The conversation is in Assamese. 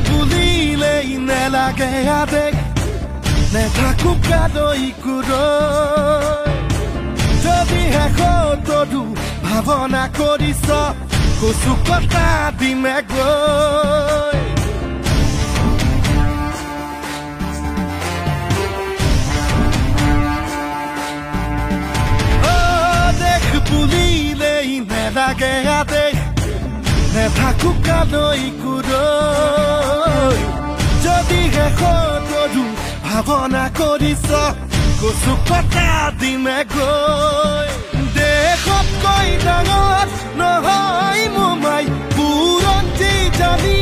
বুলিলেই নেলাগে আদেশ নেথাকো কাদৈ কুৰৈ যদি শেষতো ভাৱনা কৰিছ কচু কটা দিমে গৈ দেশ বুলিলেই নেলাগে আদেশ নেথাকো কাদৈ কুৰৈ যদি শেষতো ভাৱনা কৰিছ কচু কটা দিমে গৈ দেশতকৈ ডাঙৰ নহয় মোমাই বুৰঞ্জী জানি